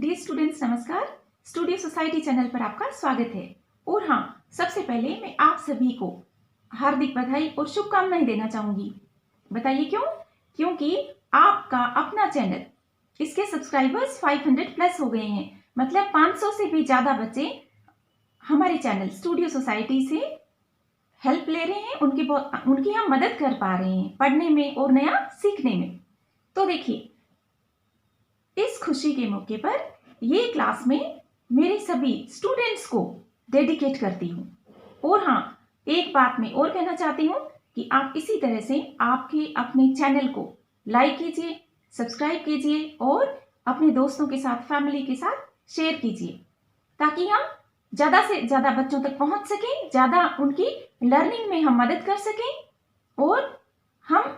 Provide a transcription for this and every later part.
Dear students नमस्कार। Studio society channel पर आपका स्वागत है। और हाँ, सबसे पहले मैं आप सभी को हार्दिक बधाई और शुभकामनाएं देना चाहूंगी। बताइए क्यों? क्योंकि आपका अपना चैनल, इसके सब्सक्राइबर्स 500 प्लस हो गए हैं। मतलब 500 से भी ज्यादा बच्चे हमारे चैनल स्टूडियो सोसाइटी से हेल्प ले रहे हैं, उनकी हम मदद कर पा रहे हैं पढ़ने में और नया सीखने में। तो देखिए, इस खुशी के मौके पर ये क्लास में मेरे सभी स्टूडेंट्स को डेडिकेट करती हूँ। और हाँ, एक बात मैं और कहना चाहती हूँ कि आप इसी तरह से आपके अपने चैनल को लाइक कीजिए, सब्सक्राइब कीजिए और अपने दोस्तों के साथ, फैमिली के साथ शेयर कीजिए, ताकि हम ज़्यादा से ज़्यादा बच्चों तक पहुँच सकें, ज़्यादा उनकी लर्निंग में हम मदद कर सकें और हम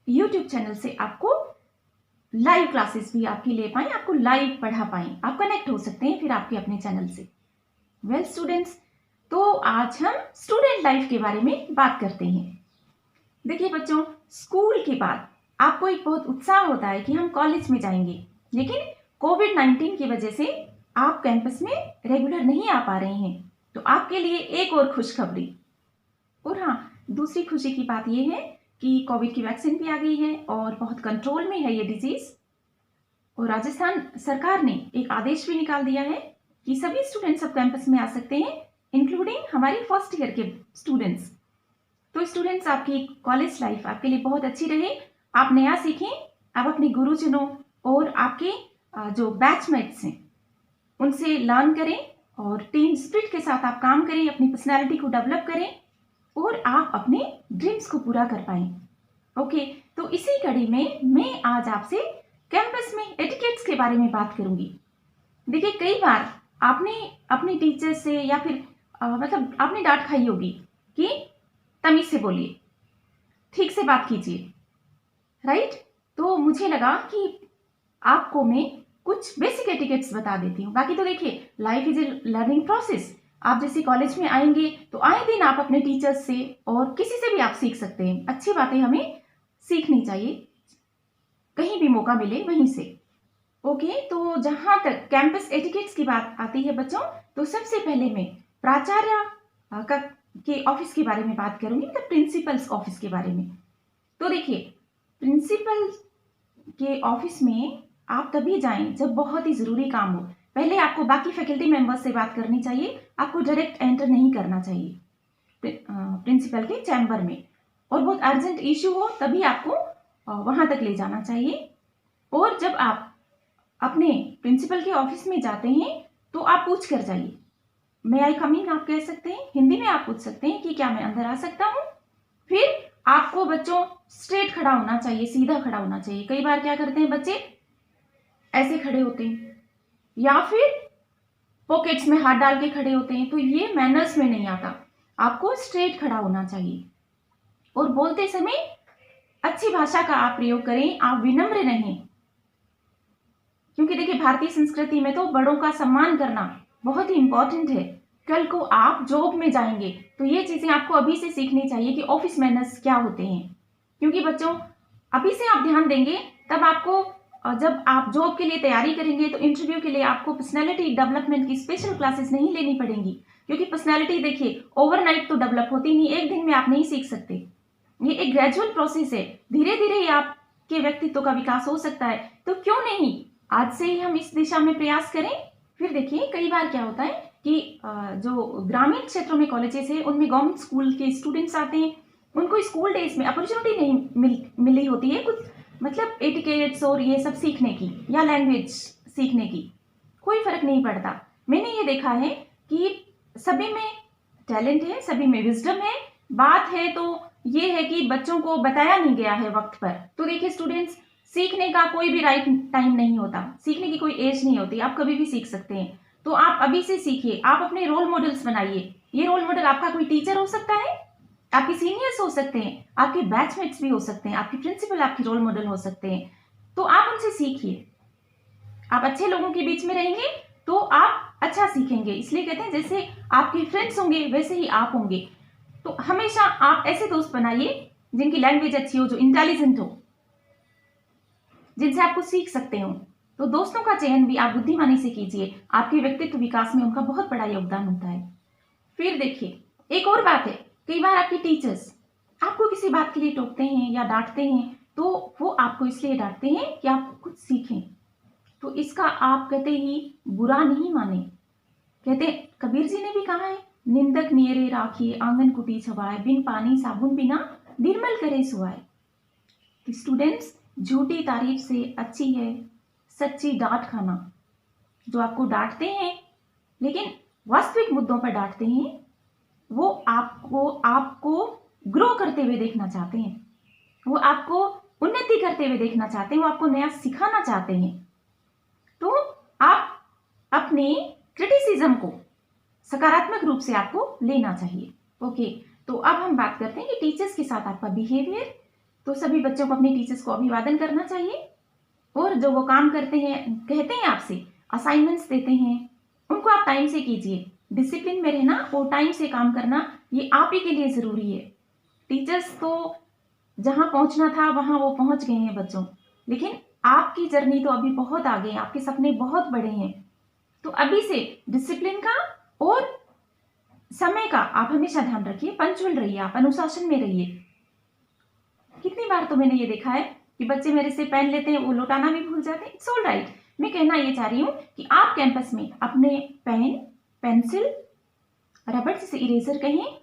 यूट्यूब चैनल से आपको लाइव क्लासेस भी आपकी ले पाएं, आपको लाइव पढ़ा पाएं, आप कनेक्ट हो सकते हैं फिर आपके अपने चैनल से। वेल स्टूडेंट्स, तो आज हम स्टूडेंट लाइफ के बारे में बात करते हैं। देखिए बच्चों, स्कूल के बाद आपको एक बहुत उत्साह होता है कि हम कॉलेज में जाएंगे, लेकिन कोविड-19 की वजह से आप कैंपस में रेगुलर नहीं आ पा रहे हैं। तो आपके लिए एक और खुशखबरी। और हाँ, दूसरी खुशी की बात यह है कि कोविड की वैक्सीन भी आ गई है और बहुत कंट्रोल में है ये डिजीज। और राजस्थान सरकार ने एक आदेश भी निकाल दिया है कि सभी स्टूडेंट्स अब कैंपस में आ सकते हैं, इंक्लूडिंग हमारे फर्स्ट ईयर के स्टूडेंट्स। तो स्टूडेंट्स, आपकी कॉलेज लाइफ आपके लिए बहुत अच्छी रहे, आप नया सीखें, आप अपने गुरुजनों और आपके जो बैचमेट्स हैं उनसे लर्न करें और टीम स्पिरिट के साथ आप काम करें, अपनी पर्सनैलिटी को डेवलप करें और आप अपने ड्रीम्स को पूरा कर पाएं। ओके, तो इसी कड़ी में मैं आज आपसे कैंपस में एटिकेट्स के बारे में बात करूंगी। देखिए, कई बार आपने अपने टीचर से या फिर मतलब आपने डांट खाई होगी कि तमीज से बोलिए, ठीक से बात कीजिए, राइट? तो मुझे लगा कि आपको मैं कुछ बेसिक एटिकेट्स बता देती हूँ। बाकी तो देखिए, life is a learning process. आप जैसे कॉलेज में आएंगे तो आए दिन आप अपने टीचर्स से और किसी से भी आप सीख सकते हैं। अच्छी बातें हमें सीखनी चाहिए, कहीं भी मौका मिले वहीं से। ओके, तो जहां तक कैंपस एटिकेट्स की बात आती है बच्चों, तो सबसे पहले मैं प्राचार्य के ऑफिस के बारे में बात करूंगी, मतलब प्रिंसिपल्स ऑफिस के बारे में। तो देखिए, प्रिंसिपल के ऑफिस में आप तभी जाएं जब बहुत ही जरूरी काम हो। पहले आपको बाकी फैकल्टी मेंबर्स से बात करनी चाहिए, आपको डायरेक्ट एंटर नहीं करना चाहिए प्रिंसिपल के चैम्बर में। और बहुत अर्जेंट इश्यू हो तभी आपको वहां तक ले जाना चाहिए। और जब आप अपने प्रिंसिपल के ऑफिस में जाते हैं तो आप पूछ कर जाइए, मे आई कम इन आप कह सकते हैं, हिंदी में आप पूछ सकते हैं कि क्या मैं अंदर आ सकता हूँ। फिर आपको बच्चों स्ट्रेट खड़ा होना चाहिए, सीधा खड़ा होना चाहिए। कई बार क्या करते हैं बच्चे, ऐसे खड़े होते हैं या फिर पॉकेट्स में हाथ डाल के खड़े होते हैं, तो ये मैनर्स में नहीं आता। आपको स्ट्रेट खड़ा होना चाहिए और बोलते समय अच्छी भाषा का आप प्रयोग करें, आप विनम्र रहें। क्योंकि देखिए, भारतीय संस्कृति में तो बड़ों का सम्मान करना बहुत ही इंपॉर्टेंट है। कल को आप जॉब में जाएंगे तो ये चीजें आपको अभी से सीखनी चाहिए कि ऑफिस मैनर्स क्या होते हैं। क्योंकि बच्चों, अभी से आप ध्यान देंगे तब आपको, जब आप जॉब के लिए तैयारी करेंगे तो इंटरव्यू के लिए आपको पर्सनैलिटी डेवलपमेंट की स्पेशल क्लासेस नहीं लेनी पड़ेंगी। क्योंकि पर्सनैलिटी देखिए, ओवरनाइट तो डेवलप होती नहीं, एक दिन में आप नहीं सीख सकते। ये एक ग्रेजुअल प्रोसेस है, धीरे धीरे ही आपके व्यक्तित्व का विकास हो सकता है। तो क्यों नहीं आज से ही हम इस दिशा में प्रयास करें। फिर देखिए, कई बार क्या होता है कि जो ग्रामीण क्षेत्रों में कॉलेजेस है उनमें गवर्नमेंट स्कूल के स्टूडेंट्स आते हैं, उनको स्कूल डेज में अपॉर्चुनिटी नहीं मिली होती है कुछ, मतलब एटिकेट्स और ये सब सीखने की या लैंग्वेज सीखने की। कोई फर्क नहीं पड़ता। मैंने ये देखा है कि सभी में टैलेंट है, सभी में विजडम है। बात है तो ये है कि बच्चों को बताया नहीं गया है वक्त पर। तो देखिए स्टूडेंट्स, सीखने का कोई भी राइट टाइम नहीं होता, सीखने की कोई एज नहीं होती, आप कभी भी सीख सकते हैं। तो आप अभी से सीखिए, आप अपने रोल मॉडल्स बनाइए। ये रोल मॉडल आपका कोई टीचर हो सकता है, आपके सीनियर्स हो सकते हैं, आपके बैचमेट्स भी हो सकते हैं, आपके प्रिंसिपल आपके रोल मॉडल हो सकते हैं। तो आप उनसे सीखिए। आप अच्छे लोगों के बीच में रहेंगे तो आप अच्छा सीखेंगे। इसलिए कहते हैं जैसे आपके फ्रेंड्स होंगे वैसे ही आप होंगे। तो हमेशा आप ऐसे दोस्त बनाइए जिनकी लैंग्वेज अच्छी हो, जो इंटेलिजेंट हो, जिनसे आपको सीख सकते हो। तो दोस्तों का चयन भी आप बुद्धिमानी से कीजिए, आपके व्यक्तित्व विकास में उनका बहुत बड़ा योगदान होता है। फिर देखिए, एक और बात है, कई बार आपके टीचर्स आपको किसी बात के लिए टोकते हैं या डांटते हैं, तो वो आपको इसलिए डांटते हैं कि आप कुछ सीखें। तो इसका आप कहते ही बुरा नहीं माने। कहते कबीर जी ने भी कहा है, निंदक नियरे राखिए आंगन कुटी छवाए, बिन पानी साबुन बिना निर्मल करे सुआए। स्टूडेंट्स, झूठी तारीफ से अच्छी है सच्ची डांट खाना। जो आपको डांटते हैं लेकिन वास्तविक मुद्दों पर डांटते हैं, वो आपको ग्रो करते हुए देखना चाहते हैं, वो आपको उन्नति करते हुए देखना चाहते हैं, वो आपको नया सिखाना चाहते हैं। तो आप अपने क्रिटिसिज्म को सकारात्मक रूप से आपको लेना चाहिए। ओके, तो अब हम बात करते हैं कि टीचर्स के साथ आपका बिहेवियर। तो सभी बच्चों को अपने टीचर्स को अभिवादन करना चाहिए, और जो वो काम करते हैं, कहते हैं आपसे, असाइनमेंट्स देते हैं, उनको आप टाइम से कीजिए। डिसिप्लिन में रहना और टाइम से काम करना, ये आप ही के लिए ज़रूरी है। टीचर्स तो जहाँ पहुँचना था वहाँ वो पहुँच गए हैं बच्चों, लेकिन आपकी जर्नी तो अभी बहुत आगे है, आपके सपने बहुत बड़े हैं। तो अभी से डिसिप्लिन का और समय का आप हमेशा ध्यान रखिए, पंक्चुअल रहिए, आप अनुशासन में रहिए। कितनी बार तो मैंने ये देखा है कि बच्चे मेरे से पेन लेते हैं, वो लौटाना भी भूल जाते हैं। It's all right. मैं कहना ये चाह रही हूँ कि आप कैंपस में अपने पेन, पेंसिल, रबड़ जैसे इरेजर कहें,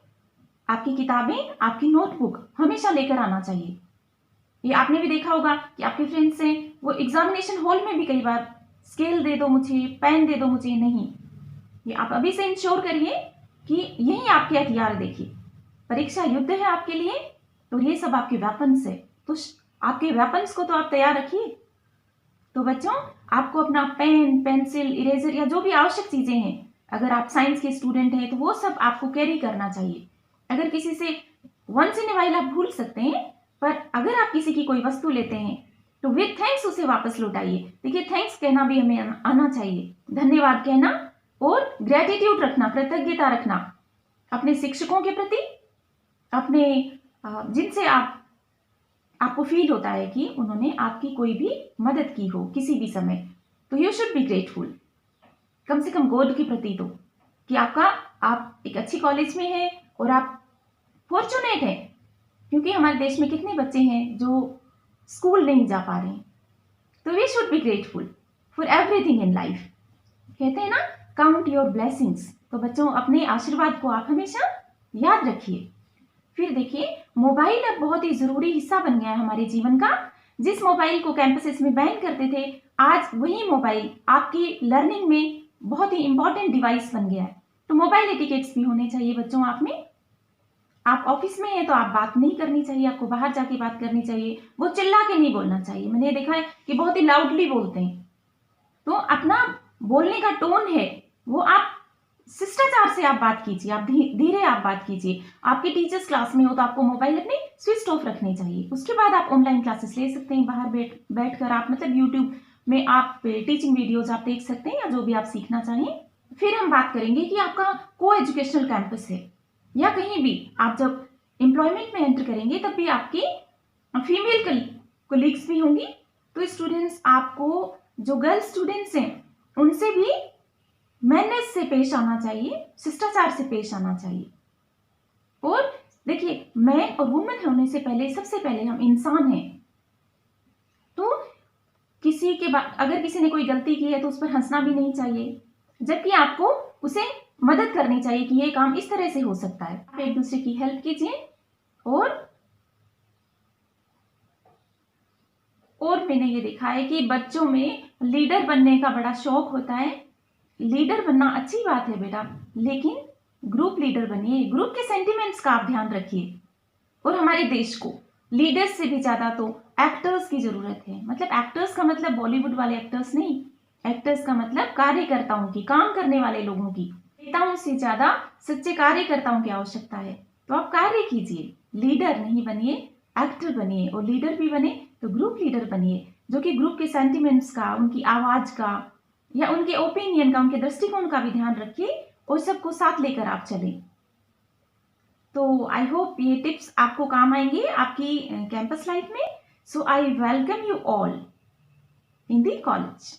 आपकी किताबें, आपकी नोटबुक हमेशा लेकर आना चाहिए। ये आपने भी देखा होगा कि आपके फ्रेंड्स हैं, वो एग्जामिनेशन हॉल में भी कई बार स्केल दे दो मुझे, पेन दे दो मुझे, नहीं। ये आप अभी से इंश्योर करिए कि यही आपके हथियार। देखिए, परीक्षा युद्ध है आपके लिए, तो ये सब आपके वेपन्स है। तो आपके वेपन्स को तो आप तैयार रखिए। तो बच्चों, आपको अपना पेन, पेंसिल, इरेजर या जो भी आवश्यक चीजें हैं, अगर आप साइंस के स्टूडेंट हैं तो वो सब आपको कैरी करना चाहिए। अगर किसी से वंस इन ए व्हाइल आप भूल सकते हैं, पर अगर आप किसी की कोई वस्तु लेते हैं तो विद थैंक्स उसे वापस लौटाइए। देखिए, थैंक्स कहना भी हमें आना चाहिए, धन्यवाद कहना, और ग्रेटिट्यूड रखना, कृतज्ञता रखना अपने शिक्षकों के प्रति, अपने जिनसे आपको फील होता है कि उन्होंने आपकी कोई भी मदद की हो किसी भी समय, तो यू शुड बी ग्रेटफुल। कम से कम गॉड के प्रति तो, कि आप एक अच्छी कॉलेज में हैं और आप फॉर्चुनेट हैं, क्योंकि हमारे देश में कितने बच्चे हैं जो स्कूल नहीं जा पा रहे हैं। तो we should be grateful for everything in life. कहते हैं ना, काउंट योर ब्लेसिंग्स। तो बच्चों, अपने आशीर्वाद को आप हमेशा याद रखिए। फिर देखिए, मोबाइल अब बहुत ही जरूरी हिस्सा बन गया है हमारे जीवन का। जिस मोबाइल को कैंपसेस में बैन करते थे, आज वही मोबाइल आपकी लर्निंग में बहुत ही इंपॉर्टेंट डिवाइस बन गया है। तो मोबाइल एटिकेट्स भी होने चाहिए बच्चों आप में। आप ऑफिस में हैं तो आप बात नहीं करनी चाहिए, आपको बाहर जाके बात करनी चाहिए। वो चिल्ला के नहीं बोलना चाहिए। मैंने देखा है कि बहुत ही लाउडली बोलते हैं। तो अपना बोलने का टोन है वो आप शिष्टाचार से आप बात कीजिए, आप धीरे आप बात कीजिए। आपके टीचर्स क्लास में हो तो आपको मोबाइल अपने स्विच ऑफ रखने चाहिए। उसके बाद आप ऑनलाइन क्लासेस ले सकते हैं, बाहर बैठकर आप, मतलब यूट्यूब में आप टीचिंग वीडियोज आप देख सकते हैं, या जो भी आप सीखना चाहें। फिर हम बात करेंगे कि आपका को एजुकेशनल कैंपस है या कहीं भी आप जब एम्प्लॉयमेंट में एंटर करेंगे तब भी आपकी फीमेल कोलीग्स भी होंगी। तो स्टूडेंट्स, आपको जो गर्ल स्टूडेंट्स हैं उनसे भी मैनर्स से पेश आना चाहिए, शिष्टाचार से पेश आना चाहिए। और देखिए, मैन और वुमेन होने से पहले सबसे पहले हम इंसान हैं। तो अगर किसी ने कोई गलती की है तो उस पर हंसना भी नहीं चाहिए, जबकि आपको उसे मदद करनी चाहिए कि ये काम इस तरह से हो सकता है। आप एक दूसरे की हेल्प कीजिए। और मैंने ये देखा है कि बच्चों में लीडर बनने का बड़ा शौक होता है। लीडर बनना अच्छी बात है बेटा, लेकिन ग्रुप लीडर बनिए, ग्रुप के सेंटिमेंट्स का आप ध्यान रखिए। और हमारे देश को लीडर्स से भी ज्यादा तो एक्टर्स की जरूरत है। मतलब एक्टर्स का मतलब बॉलीवुड वाले एक्टर्स नहीं, एक्टर्स का मतलब कार्यकर्ताओं की, काम करने वाले लोगों की। नेताओं से ज्यादा सच्चे कार्यकर्ताओं की आवश्यकता है। तो आप कार्य कीजिए, लीडर नहीं बनिए, एक्टर बनिए। और लीडर भी बने तो ग्रुप लीडर बनिए, जो कि ग्रुप के सेंटिमेंट्स का, उनकी आवाज का या उनके ओपिनियन का, उनके दृष्टिकोण का भी ध्यान रखिए और सबको साथ लेकर आप चलें। तो आई होप ये टिप्स आपको काम आएंगे आपकी कैंपस लाइफ में। So I welcome you all in the college.